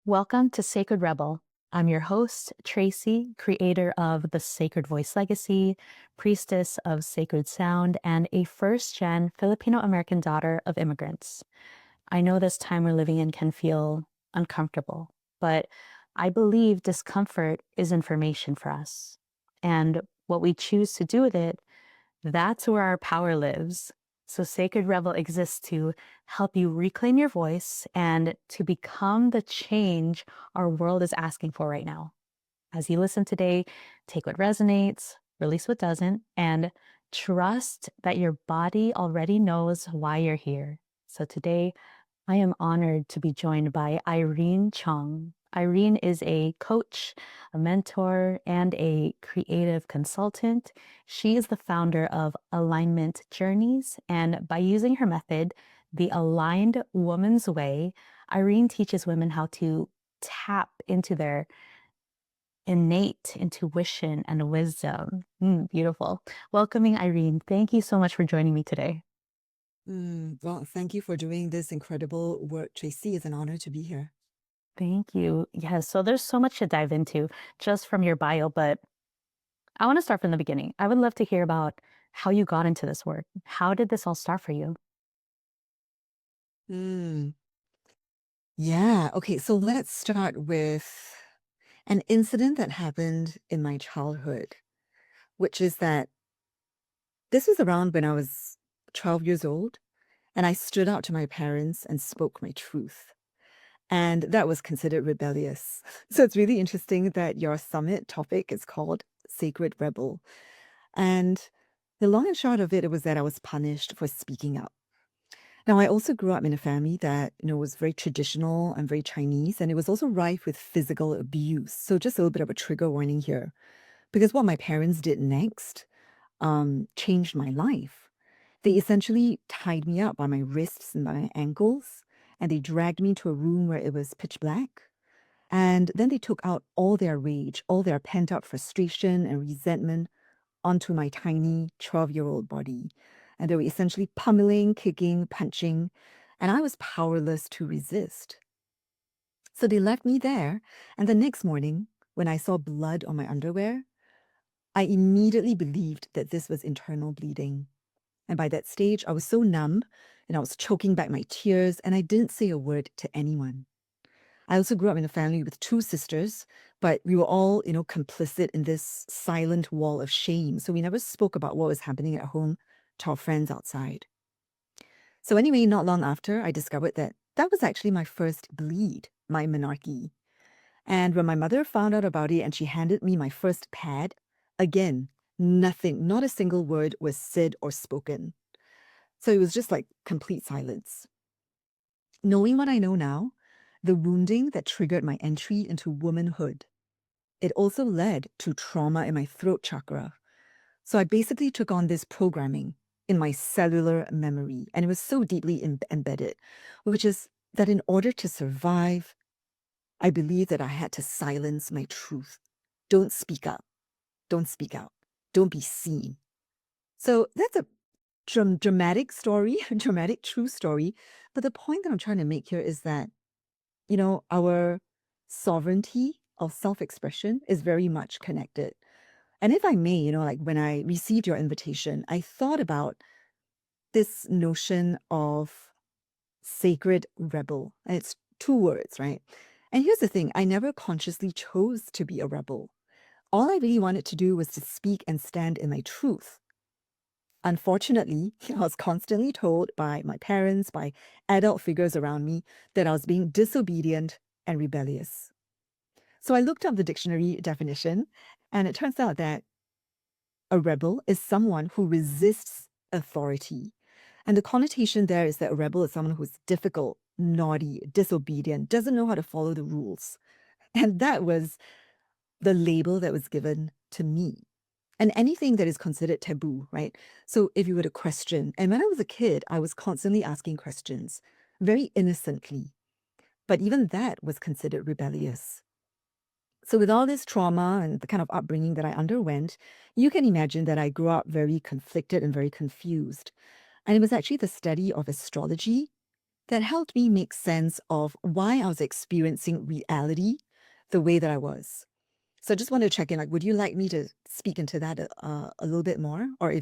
Welcome to Sacred Rebel. I'm your host, Tracy, creator of the Sacred Voice Legacy, priestess of sacred sound, and a first gen Filipino American daughter of immigrants. I know this time we're living in can feel uncomfortable, but I believe discomfort is information for us. And what we choose to do with it, that's where our power lives. So, Sacred Rebel exists to help you reclaim your voice and to become the change our world is asking for right now. As you listen today, take what resonates, release what doesn't, and trust that your body already knows why you're here. So, today, I am honored to be joined by Irene Chong. Irene is a coach, a mentor, and a creative consultant. She is the founder of Alignment Journeys, and by using her method, the Aligned Woman's Way, Irene teaches women how to tap into their innate intuition and wisdom. Beautiful. Welcoming Irene. Thank you so much for joining me today. Well, thank you for doing this incredible work, Tracy. It's an honor to be here. Thank you. Yes, so there's so much to dive into just from your bio, but I want to start from the beginning. I would love to hear about how you got into this work. How did this all start for you? Mm, yeah. Okay. So let's start with an incident that happened in my childhood, which is that this was around when I was 12 years old, and I stood out to my parents and spoke my truth. And that was considered rebellious. So it's really interesting that your summit topic is called Sacred Rebel. And the long and short of it was that I was punished for speaking up. Now, I also grew up in a family that, was very traditional and very Chinese, and it was also rife with physical abuse. So just a little bit of a trigger warning here, because what my parents did next changed my life. They essentially tied me up by my wrists and my ankles, and they dragged me to a room where it was pitch black. And then they took out all their rage, all their pent up frustration and resentment onto my tiny 12-year-old body. And they were essentially pummeling, kicking, punching, and I was powerless to resist. So they left me there. And the next morning, when I saw blood on my underwear, I immediately believed that this was internal bleeding. And by that stage, I was so numb and I was choking back my tears, and I didn't say a word to anyone. I also grew up in a family with two sisters, but we were all, complicit in this silent wall of shame. So we never spoke about what was happening at home to our friends outside. So anyway, not long after, I discovered that that was actually my first bleed, my menarche. And when my mother found out about it and she handed me my first pad, again, nothing, not a single word was said or spoken. So it was just like complete silence. Knowing what I know now, the wounding that triggered my entry into womanhood, it also led to trauma in my throat chakra. So I basically took on this programming in my cellular memory, and it was so deeply embedded, which is that in order to survive, I believed that I had to silence my truth. Don't speak up. Don't speak out. Don't be seen. So that's a dramatic story, a dramatic true story. But the point that I'm trying to make here is that our sovereignty of self expression is very much connected. And if I may, like when I received your invitation, I thought about this notion of sacred rebel. And it's two words, right? And here's the thing, I never consciously chose to be a rebel. All I really wanted to do was to speak and stand in my truth. Unfortunately, I was constantly told by my parents, by adult figures around me, that I was being disobedient and rebellious. So I looked up the dictionary definition, and it turns out that a rebel is someone who resists authority. And the connotation there is that a rebel is someone who's difficult, naughty, disobedient, doesn't know how to follow the rules. And that was the label that was given to me. And anything that is considered taboo, right? So if you were to question, and when I was a kid, I was constantly asking questions, very innocently. But even that was considered rebellious. So, with all this trauma and the kind of upbringing that I underwent, you can imagine that I grew up very conflicted and very confused. And it was actually the study of astrology that helped me make sense of why I was experiencing reality the way that I was. So I just want to check in, like, would you like me to speak into that a little bit more, or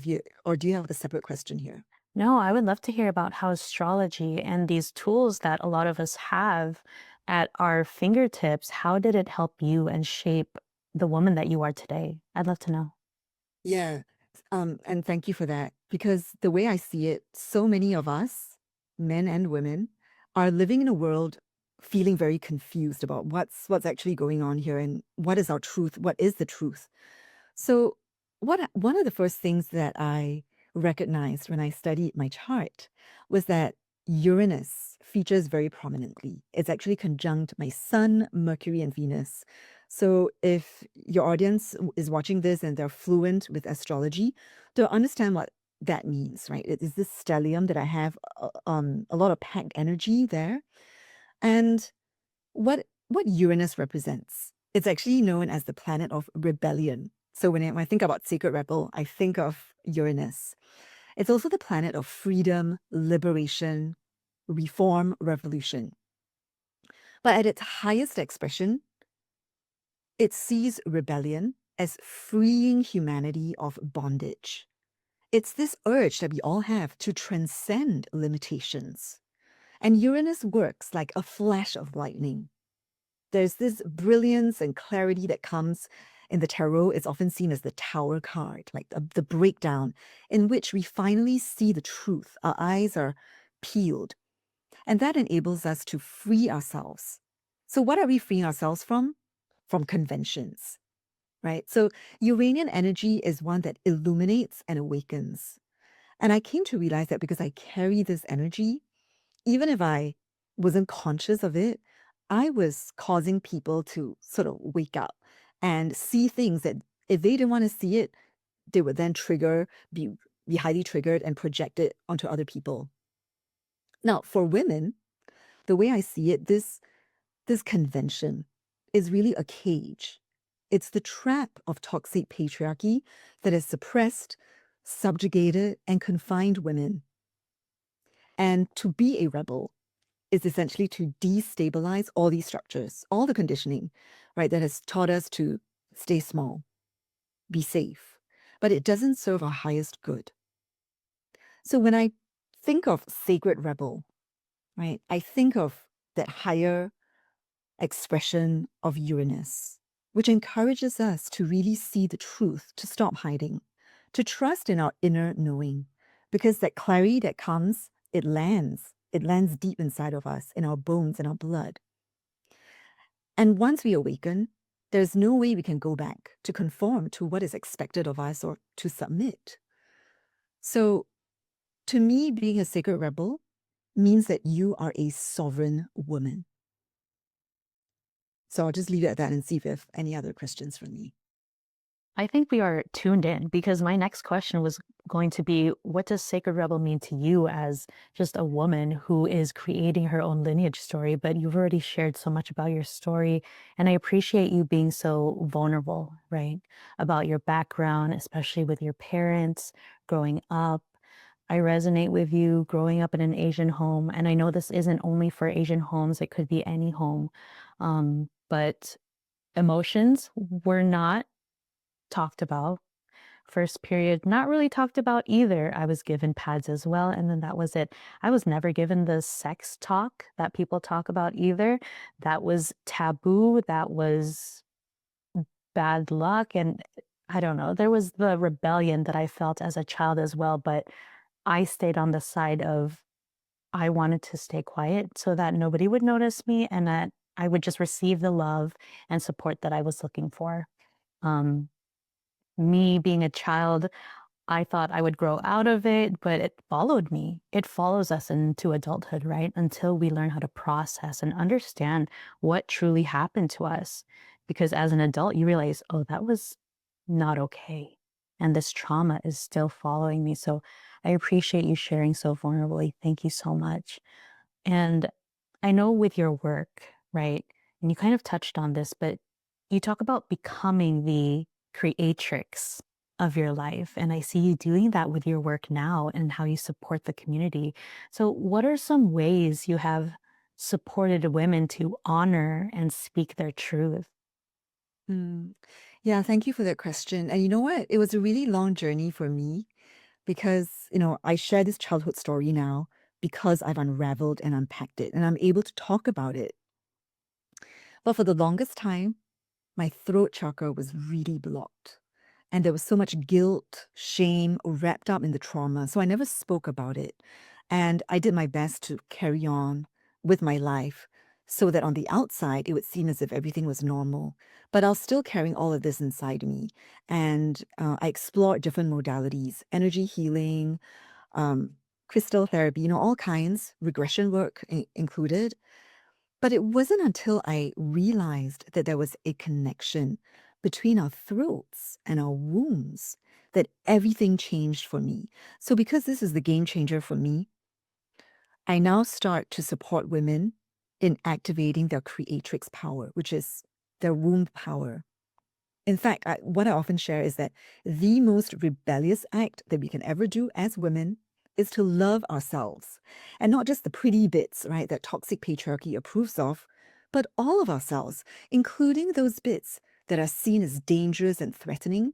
or do you have a separate question here? No, I would love to hear about how astrology and these tools that a lot of us have at our fingertips, how did it help you and shape the woman that you are today? I'd love to know. Yeah. And thank you for that. Because the way I see it, so many of us, men and women, are living in a world feeling very confused about what's actually going on here and what is our truth, what is the truth. So one of the first things that I recognized when I studied my chart was that Uranus features very prominently. It's actually conjunct my Sun, Mercury, and Venus. So if your audience is watching this and they're fluent with astrology, they'll understand what that means, right? It is this stellium that I have a lot of packed energy there. And what Uranus represents. It's actually known as the planet of rebellion. So when I think about Sacred Rebel, I think of Uranus. It's also the planet of freedom, liberation, reform, revolution. But at its highest expression, it sees rebellion as freeing humanity of bondage. It's this urge that we all have to transcend limitations. And Uranus works like a flash of lightning. There's this brilliance and clarity that comes in the tarot. It's often seen as the tower card, like the breakdown, in which we finally see the truth. Our eyes are peeled, and that enables us to free ourselves. So, what are we freeing ourselves from? From conventions, right? So, Uranian energy is one that illuminates and awakens. And I came to realize that because I carry this energy, even if I wasn't conscious of it, I was causing people to sort of wake up and see things that if they didn't want to see it, they would then be highly triggered and project it onto other people. Now, for women, the way I see it, this convention is really a cage. It's the trap of toxic patriarchy that has suppressed, subjugated, and confined women. And to be a rebel is essentially to destabilize all these structures, all the conditioning, right, that has taught us to stay small, be safe. But it doesn't serve our highest good. So when I think of sacred rebel, right, I think of that higher expression of Uranus, which encourages us to really see the truth, to stop hiding, to trust in our inner knowing, because that clarity that comes, it lands. It lands deep inside of us, in our bones, in our blood. And once we awaken, there's no way we can go back to conform to what is expected of us or to submit. So, to me, being a sacred rebel means that you are a sovereign woman. So, I'll just leave it at that and see if you have any other questions for me. I think we are tuned in because my next question was going to be, what does Sacred Rebel mean to you as just a woman who is creating her own lineage story? But you've already shared so much about your story, and I appreciate you being so vulnerable, right? About your background, especially with your parents growing up. I resonate with you growing up in an Asian home, and I know this isn't only for Asian homes, it could be any home. But emotions were not talked about. First period, not really talked about either. I was given pads as well, and then that was it. I was never given the sex talk that people talk about either. That was taboo. That was bad luck. And I don't know. There was the rebellion that I felt as a child as well, but I stayed on the side of I wanted to stay quiet so that nobody would notice me and that I would just receive the love and support that I was looking for. Um, Me being a child, I thought I would grow out of it, but it followed me. It follows us into adulthood, right? Until we learn how to process and understand what truly happened to us. Because as an adult, you realize, oh, that was not okay. And this trauma is still following me. So I appreciate you sharing so vulnerably. Thank you so much. And I know with your work, right? And you kind of touched on this, but you talk about becoming the creatrix of your life. And I see you doing that with your work now and how you support the community. So, what are some ways you have supported women to honor and speak their truth? Mm. Yeah, thank you for that question. And you know what? It was a really long journey for me because, I share this childhood story now because I've unraveled and unpacked it and I'm able to talk about it. But for the longest time, my throat chakra was really blocked. And there was so much guilt, shame wrapped up in the trauma. So I never spoke about it. And I did my best to carry on with my life so that on the outside, it would seem as if everything was normal. But I was still carrying all of this inside me. And I explored different modalities, energy healing, um, crystal therapy, all kinds, regression work included. But it wasn't until I realized that there was a connection between our throats and our wombs that everything changed for me. So, because this is the game changer for me, I now start to support women in activating their creatrix power, which is their womb power. In fact, what I often share is that the most rebellious act that we can ever do as women is to love ourselves. And not just the pretty bits, right, that toxic patriarchy approves of, but all of ourselves, including those bits that are seen as dangerous and threatening.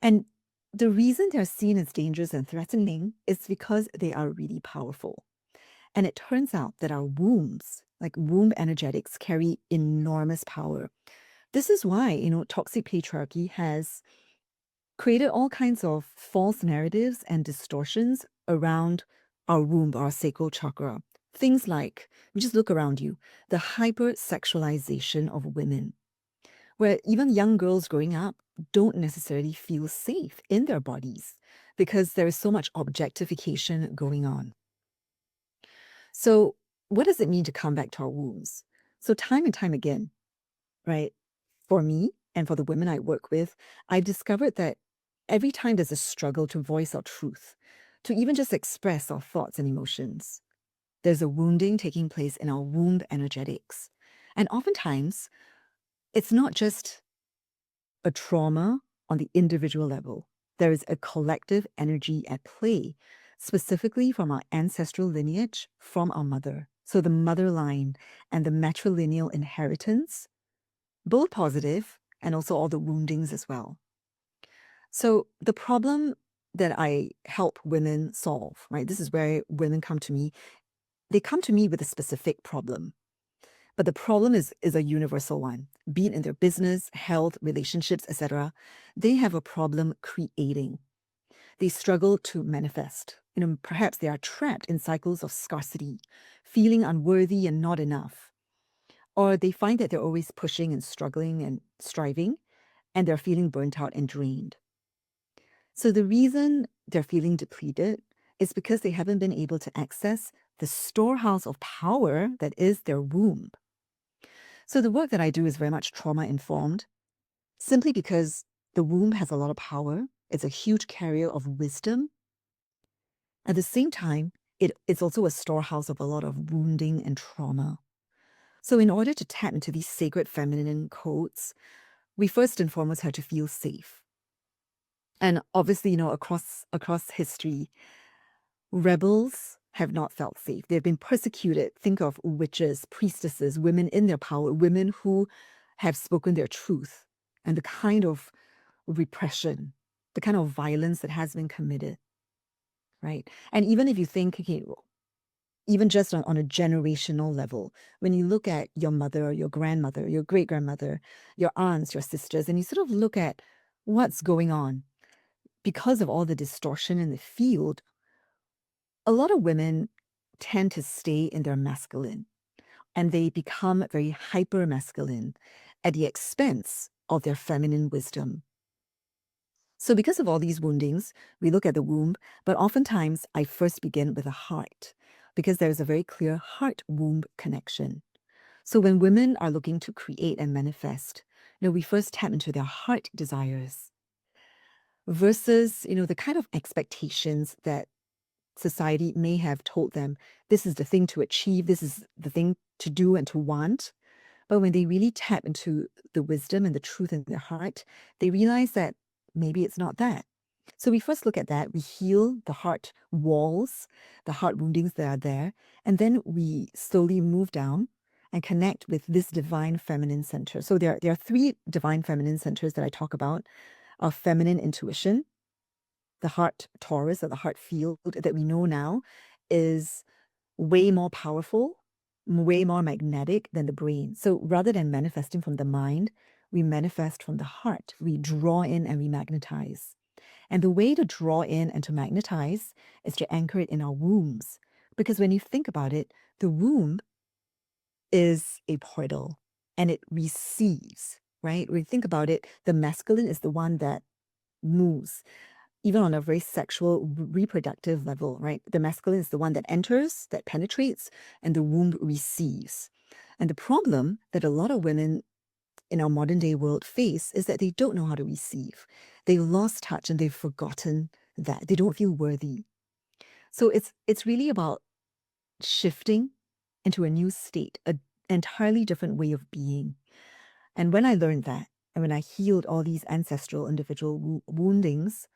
And the reason they're seen as dangerous and threatening is because they are really powerful. And it turns out that our wombs, like womb energetics, carry enormous power. This is why, toxic patriarchy has created all kinds of false narratives and distortions around our womb, our sacral chakra. Things like, we just look around you, the hypersexualization of women, where even young girls growing up don't necessarily feel safe in their bodies because there is so much objectification going on. So, what does it mean to come back to our wombs? So, time and time again, right? For me and for the women I work with, I discovered that every time there's a struggle to voice our truth, to even just express our thoughts and emotions, there's a wounding taking place in our womb energetics. And oftentimes, it's not just a trauma on the individual level, there is a collective energy at play, specifically from our ancestral lineage, from our mother. So the mother line and the matrilineal inheritance, both positive, and also all the woundings as well. So the problem that I help women solve, right? This is where women come to me. They come to me with a specific problem. But the problem is a universal one, be it in their business, health, relationships, etc. They have a problem creating. They struggle to manifest. Perhaps they are trapped in cycles of scarcity, feeling unworthy and not enough. Or they find that they're always pushing and struggling and striving, and they're feeling burnt out and drained. So the reason they're feeling depleted is because they haven't been able to access the storehouse of power that is their womb. So the work that I do is very much trauma informed, simply because the womb has a lot of power. It's a huge carrier of wisdom. At the same time, it's also a storehouse of a lot of wounding and trauma. So in order to tap into these sacred feminine codes, we first and foremost have to feel safe. And obviously, across history, rebels have not felt safe. They've been persecuted. Think of witches, priestesses, women in their power, women who have spoken their truth, and the kind of repression, the kind of violence that has been committed, right? And even if you think, okay, even just on a generational level, when you look at your mother, your grandmother, your great grandmother, your aunts, your sisters, and you sort of look at what's going on because of all the distortion in the field, a lot of women tend to stay in their masculine and they become very hyper masculine at the expense of their feminine wisdom. So, because of all these woundings, we look at the womb, but oftentimes I first begin with the heart because there's a very clear heart womb connection. So, when women are looking to create and manifest, we first tap into their heart desires versus, the kind of expectations that society may have told them this is the thing to achieve, this is the thing to do and to want. But when they really tap into the wisdom and the truth in their heart, they realize that maybe it's not that. So we first look at that, we heal the heart walls, the heart woundings that are there, and then we slowly move down and connect with this divine feminine center. So there are three divine feminine centers that I talk about: our feminine intuition, the heart Taurus or the heart field that we know now is way more powerful, way more magnetic than the brain. So rather than manifesting from the mind, we manifest from the heart. We draw in and we magnetize. And the way to draw in and to magnetize is to anchor it in our wombs. Because when you think about it, the womb is a portal and it receives, right? When you think about it, the masculine is the one that moves, even on a very sexual, reproductive level, right? The masculine is the one that enters, that penetrates, and the womb receives. And the problem that a lot of women in our modern day world face is that they don't know how to receive. They lost touch and they've forgotten that. They don't feel worthy. So it's really about shifting into a new state, an entirely different way of being. And when I learned that, and when I healed all these ancestral individual woundings,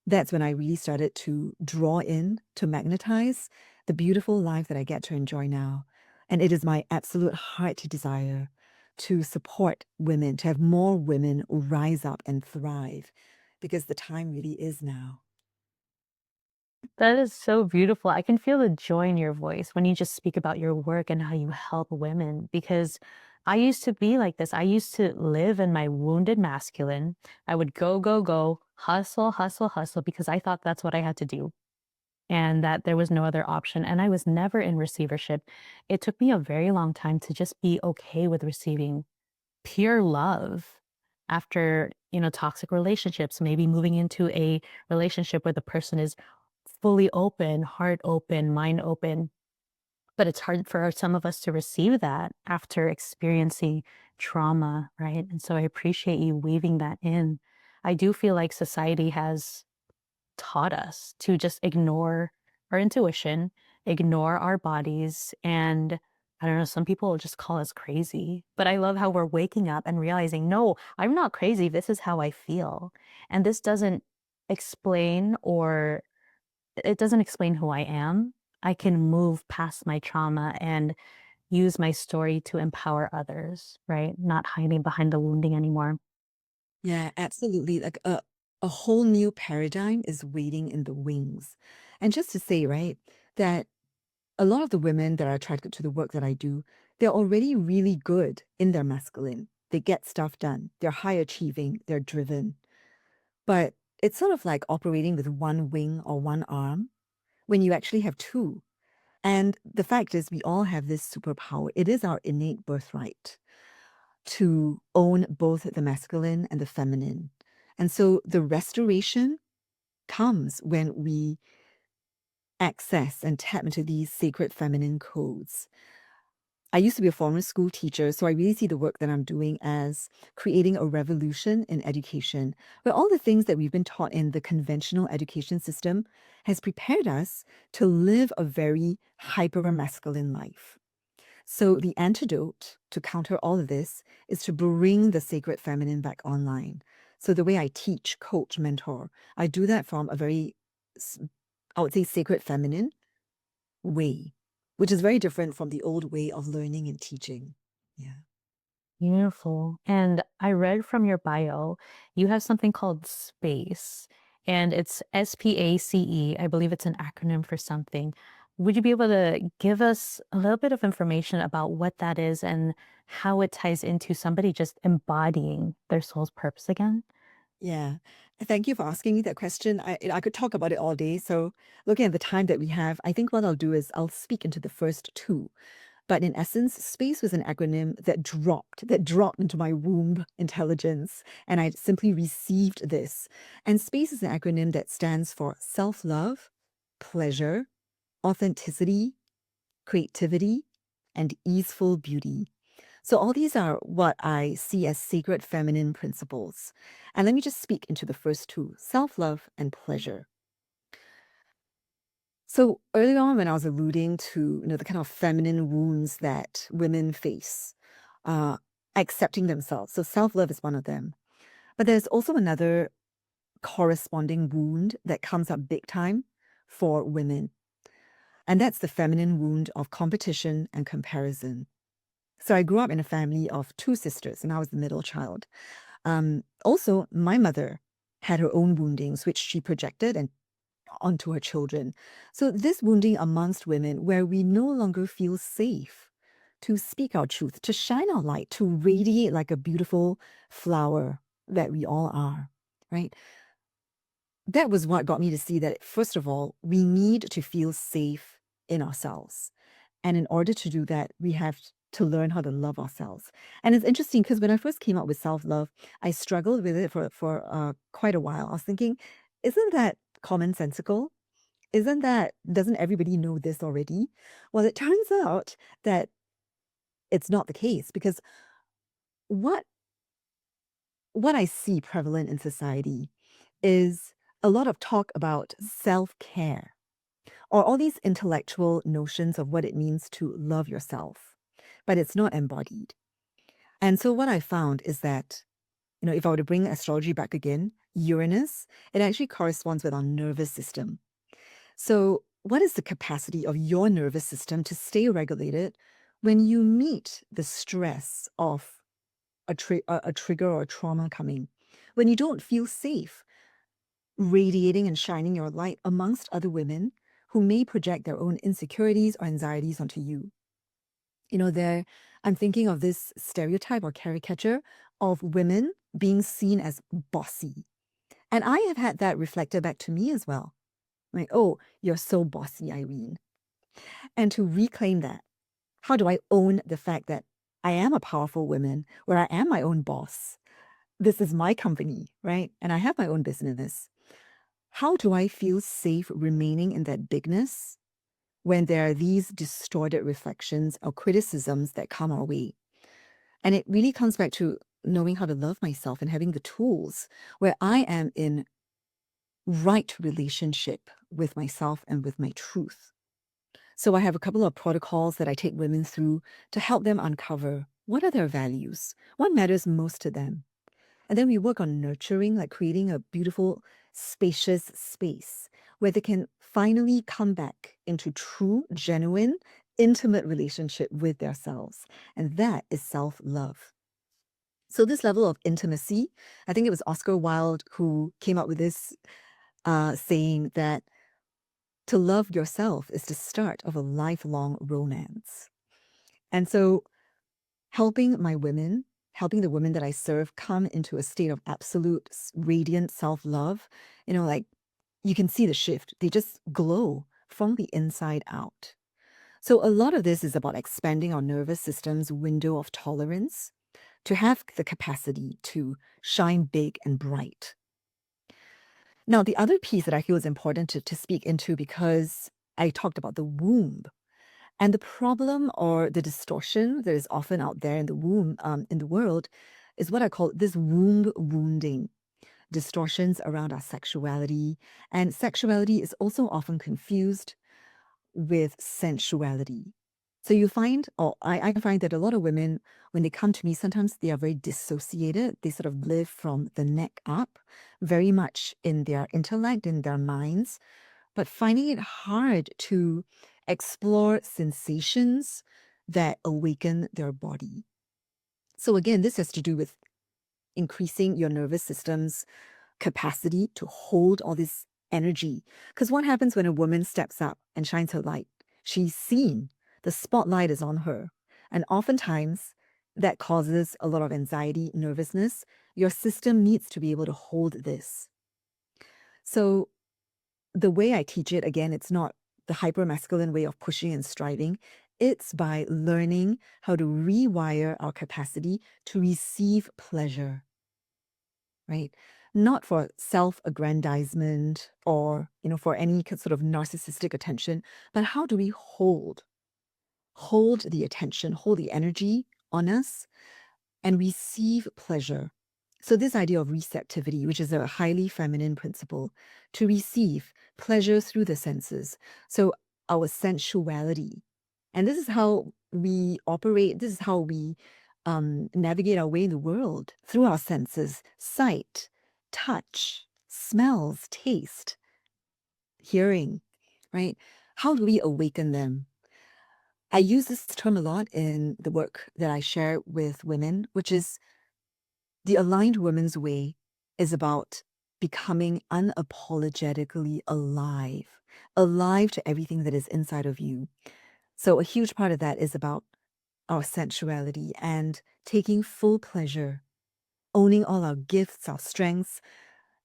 that's when I really started to draw in, to magnetize the beautiful life that I get to enjoy now. And it is my absolute heart desire to support women, to have more women rise up and thrive, because the time really is now. That is so beautiful. I can feel the joy in your voice when you just speak about your work and how you help women because I used to be like this. I used to live in my wounded masculine. I would go, go, go, hustle, hustle, hustle because I thought that's what I had to do and that there was no other option. And I was never in receivership. It took me a very long time to just be okay with receiving pure love after, toxic relationships, maybe moving into a relationship where the person is fully open, heart open, mind open. But it's hard for some of us to receive that after experiencing trauma, right? And so I appreciate you weaving that in. I do feel like society has taught us to just ignore our intuition, ignore our bodies, and I don't know, some people will just call us crazy. But I love how we're waking up and realizing, no, I'm not crazy. This is how I feel. And this doesn't explain or it doesn't explain who I am. I can move past my trauma and use my story to empower others, right? Not hiding behind the wounding anymore. Yeah, absolutely. Like a whole new paradigm is waiting in the wings. And just to say, right, that a lot of the women that are attracted to the work that I do, they're already really good in their masculine. They get stuff done. They're high achieving, they're driven. But it's sort of like operating with one wing or one arm when you actually have two. And the fact is, we all have this superpower. It is our innate birthright to own both the masculine and the feminine. And so the restoration comes when we access and tap into these sacred feminine codes. I used to be a former school teacher, so I really see the work that I'm doing as creating a revolution in education, where all the things that we've been taught in the conventional education system has prepared us to live a very hyper masculine life. So, the antidote to counter all of this is to bring the sacred feminine back online. So, the way I teach, coach, mentor, I do that from a very, s- I would say, sacred feminine way, which is very different from the old way of learning and teaching. Yeah. Beautiful. And I read from your bio, you have something called SPACE, and it's SPACE. I believe it's an acronym for something. Would you be able to give us a little bit of information about what that is and how it ties into somebody just embodying their soul's purpose again? Yeah. Thank you for asking me that question. I could talk about it all day. So, looking at the time that we have, I think what I'll do is I'll speak into the first two. But in essence, space was an acronym that dropped into my womb intelligence. And I simply received this. And space is an acronym that stands for self love, pleasure, authenticity, creativity, and easeful beauty. So, all these are what I see as sacred feminine principles. And let me just speak into the first two: self love and pleasure. So early on, when I was alluding to the kind of feminine wounds that women face, uh, accepting themselves. So self love is one of them. But there's also another corresponding wound that comes up big time for women. And that's the feminine wound of competition and comparison. So I grew up in a family of two sisters, and I was the middle child. Also, my mother had her own woundings, which she projected and onto her children. So this wounding amongst women, where we no longer feel safe to speak our truth, to shine our light, to radiate like a beautiful flower that we all are, right? That was what got me to see that, first of all, we need to feel safe in ourselves. And in order to do that, we have to learn how to love ourselves. And it's interesting because when I first came up with self-love, I struggled with it for quite a while. I was thinking, isn't that commonsensical? Doesn't everybody know this already? Well, it turns out that it's not the case, because what what I see prevalent in society is a lot of talk about self-care, or all these intellectual notions of what it means to love yourself, but it's not embodied. And so what I found is that, if I were to bring astrology back again, Uranus, it actually corresponds with our nervous system. So what is the capacity of your nervous system to stay regulated when you meet the stress of a trigger or a trauma coming, when you don't feel safe radiating and shining your light amongst other women who may project their own insecurities or anxieties onto you? There, I'm thinking of this stereotype or caricature of women being seen as bossy. And I have had that reflected back to me as well. Like, oh, you're so bossy, Irene. And to reclaim that, how do I own the fact that I am a powerful woman, where I am my own boss? This is my company, right? And I have my own business. How do I feel safe remaining in that bigness when there are these distorted reflections or criticisms that come our way? And it really comes back to knowing how to love myself and having the tools where I am in right relationship with myself and with my truth. So I have a couple of protocols that I take women through to help them uncover what are their values, what matters most to them. And then we work on nurturing, like creating a beautiful, spacious space where they can finally come back into true, genuine, intimate relationship with themselves. And that is self-love. So this level of intimacy, I think it was Oscar Wilde who came up with this saying that to love yourself is the start of a lifelong romance. And so helping the women that I serve come into a state of absolute radiant self-love, like you can see the shift. They just glow from the inside out. So a lot of this is about expanding our nervous system's window of tolerance to have the capacity to shine big and bright. Now, the other piece that I feel is important to speak into, because I talked about the womb. And the problem or the distortion that is often out there in the womb, in the world, is what I call this womb wounding. Distortions around our sexuality. And sexuality is also often confused with sensuality. So you find, or I find that a lot of women, when they come to me, sometimes they are very dissociated. They sort of live from the neck up, very much in their intellect, in their minds, but finding it hard to explore sensations that awaken their body. So again, this has to do with increasing your nervous system's capacity to hold all this energy. Because what happens when a woman steps up and shines her light? She's seen. The spotlight is on her. And oftentimes, that causes a lot of anxiety, nervousness. Your system needs to be able to hold this. So the way I teach it, again, it's not the hyper-masculine way of pushing and striving. It's by learning how to rewire our capacity to receive pleasure, right? Not for self-aggrandizement or, for any sort of narcissistic attention, but how do we hold the attention, hold the energy on us and receive pleasure. So this idea of receptivity, which is a highly feminine principle, to receive pleasure through the senses. So our sensuality. And this is how we operate. This is how we navigate our way in the world, through our senses: sight, touch, smells, taste, hearing, right? How do we awaken them? I use this term a lot in the work that I share with women, which is the aligned woman's way is about becoming unapologetically alive, alive to everything that is inside of you. So, a huge part of that is about our sensuality and taking full pleasure, owning all our gifts, our strengths,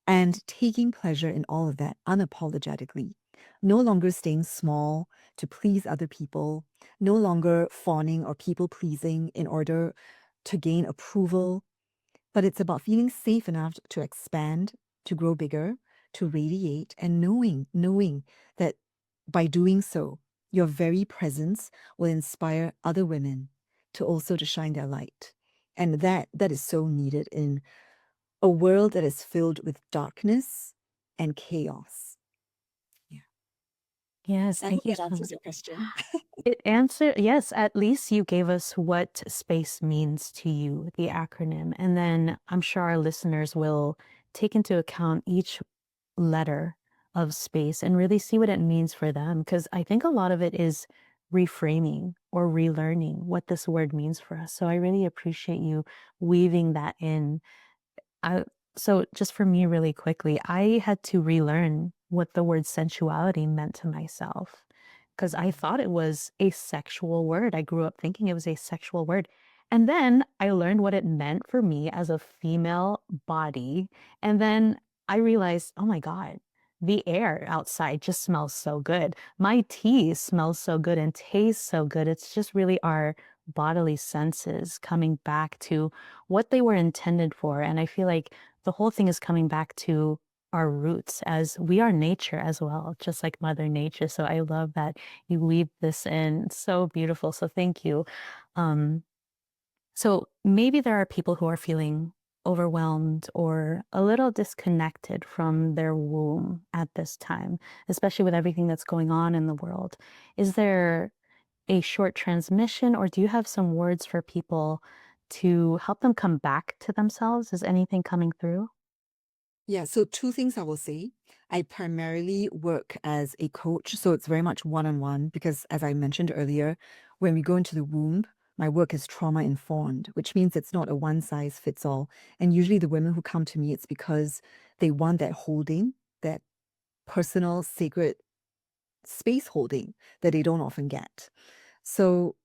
and taking pleasure in all of that unapologetically. No longer staying small to please other people, no longer fawning or people pleasing in order to gain approval, but it's about feeling safe enough to expand, to grow bigger, to radiate, and knowing that by doing so, your very presence will inspire other women to also to shine their light. And that is so needed in a world that is filled with darkness and chaos. Yeah. Yes, I thank hope you that so answers much. your question. It answered, yes, at least you gave us what space means to you, the acronym. And then I'm sure our listeners will take into account each letter of space and really see what it means for them. Because I think a lot of it is reframing or relearning what this word means for us. So I really appreciate you weaving that in. I so just for me really quickly, I had to relearn what the word sensuality meant to myself because I thought it was a sexual word. I grew up thinking it was a sexual word. And then I learned what it meant for me as a female body. And then I realized, oh my God, the air outside just smells so good. My tea smells so good and tastes so good. It's just really our bodily senses coming back to what they were intended for. And I feel like the whole thing is coming back to our roots as we are nature as well, just like Mother Nature. So I love that you weave this in. So beautiful. So thank you. Um, so maybe there are people who are feeling overwhelmed or a little disconnected from their womb at this time, especially with everything that's going on in the world. Is there a short transmission, or do you have some words for people to help them come back to themselves? Is anything coming through? Yeah, so two things I will say. I primarily work as a coach, so it's very much one-on-one because, as I mentioned earlier, when we go into the womb, my work is trauma informed, which means it's not a one size fits all. And usually the women who come to me, it's because they want that holding, that personal, sacred space holding that they don't often get. So,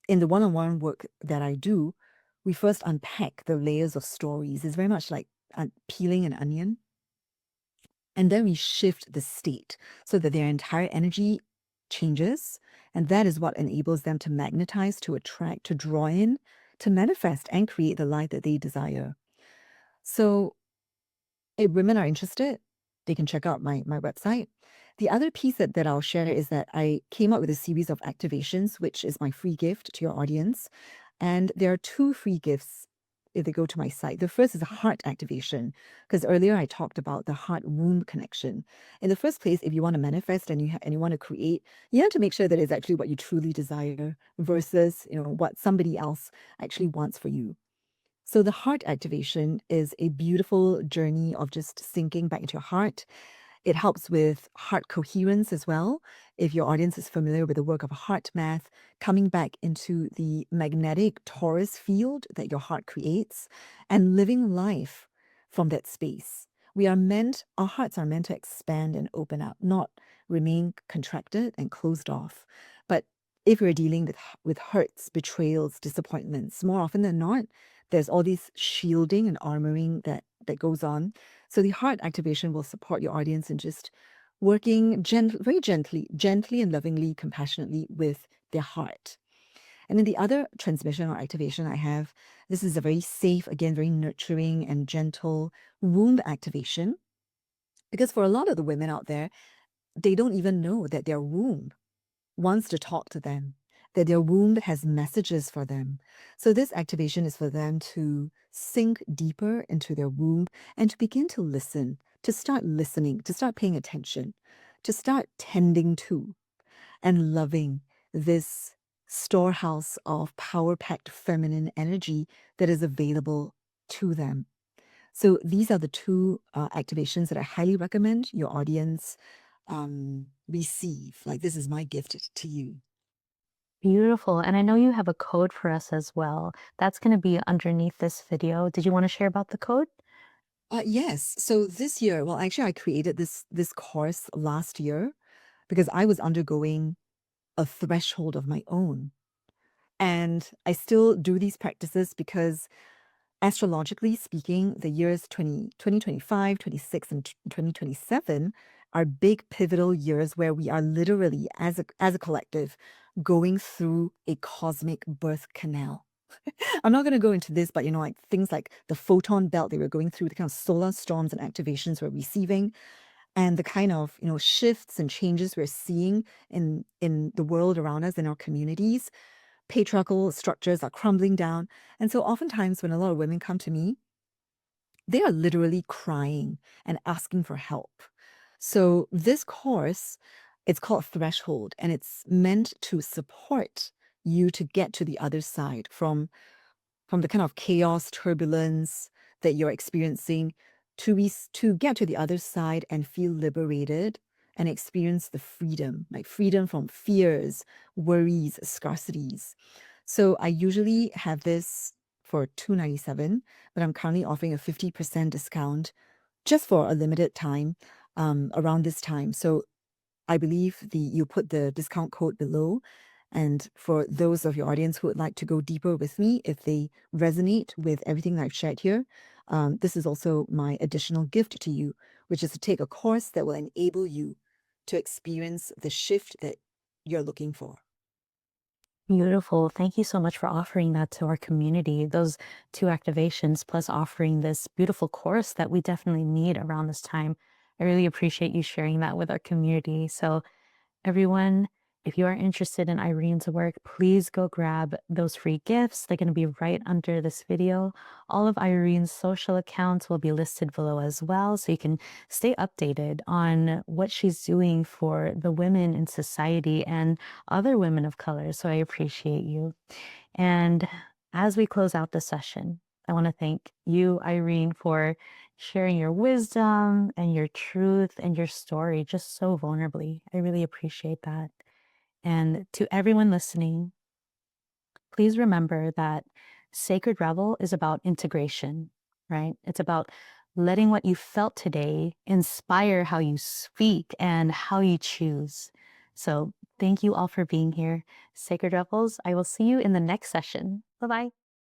in the one-on-one work that I do, we first unpack the layers of stories. It's very much like peeling an onion, and then we shift the state so that their entire energy changes. And that is what enables them to magnetize, to attract, to draw in, to manifest and create the life that they desire. So, if women are interested, they can check out my website. The other piece that I'll share is that I came up with a series of activations, which is my free gift to your audience. And there are two free gifts if they go to my site. The first is a heart activation, because earlier I talked about the heart womb connection. In the first place, if you want to manifest and and you want to create, you have to make sure that it's actually what you truly desire versus what somebody else actually wants for you. So the heart activation is a beautiful journey of just sinking back into your heart. It helps with heart coherence as well. If your audience is familiar with the work of heart math, coming back into the magnetic torus field that your heart creates and living life from that space. Our hearts are meant to expand and open up, not remain contracted and closed off. But if you're dealing with hurts, betrayals, disappointments, more often than not, there's all these shielding and armoring that goes on. So the heart activation will support your audience in just working very gently and lovingly, compassionately with their heart. And then the other transmission or activation I have, this is a very safe, again, very nurturing and gentle womb activation. Because for a lot of the women out there, they don't even know that their womb wants to talk to them, that their womb has messages for them. So, this activation is for them to sink deeper into their womb and to begin to listen, to start listening, to start paying attention, to start tending to and loving this storehouse of power packed feminine energy that is available to them. So these are the two activations that I highly recommend your audience receive. Like, this is my gift to you. Beautiful. And I know you have a code for us as well. That's going to be underneath this video. Did you want to share about the code? Yes. So this year, well, actually, I created this course last year because I was undergoing a threshold of my own. And I still do these practices because astrologically speaking, the years 2025, 26, and 2027 are big pivotal years where we are literally, as a collective, going through a cosmic birth canal. I'm not going to go into this, but like things like the photon belt they were going through, the kind of solar storms and activations we're receiving, and the kind of shifts and changes we're seeing in the world around us, in our communities. Patriarchal structures are crumbling down. And so oftentimes when a lot of women come to me, they are literally crying and asking for help. So this course, it's called Threshold, and it's meant to support you to get to the other side from the kind of chaos, turbulence that you're experiencing, to get to the other side and feel liberated and experience the freedom, like freedom from fears, worries, scarcities. So I usually have this for $297, but I'm currently offering a 50% discount just for a limited time around this time. So I believe you put the discount code below. And for those of your audience who would like to go deeper with me, if they resonate with everything that I've shared here, this is also my additional gift to you, which is to take a course that will enable you to experience the shift that you're looking for. Beautiful. Thank you so much for offering that to our community. Those two activations, plus offering this beautiful course that we definitely need around this time. I really appreciate you sharing that with our community. So, everyone, if you are interested in Irene's work, please go grab those free gifts. They're going to be right under this video. All of Irene's social accounts will be listed below as well, so you can stay updated on what she's doing for the women in society and other women of color. So I appreciate you. And as we close out the session, I want to thank you, Irene, for sharing your wisdom and your truth and your story just so vulnerably. I really appreciate that. And to everyone listening, please remember that Sacred Revel is about integration, right? It's about letting what you felt today inspire how you speak and how you choose. So thank you all for being here. Sacred Revels, I will see you in the next session. Bye bye.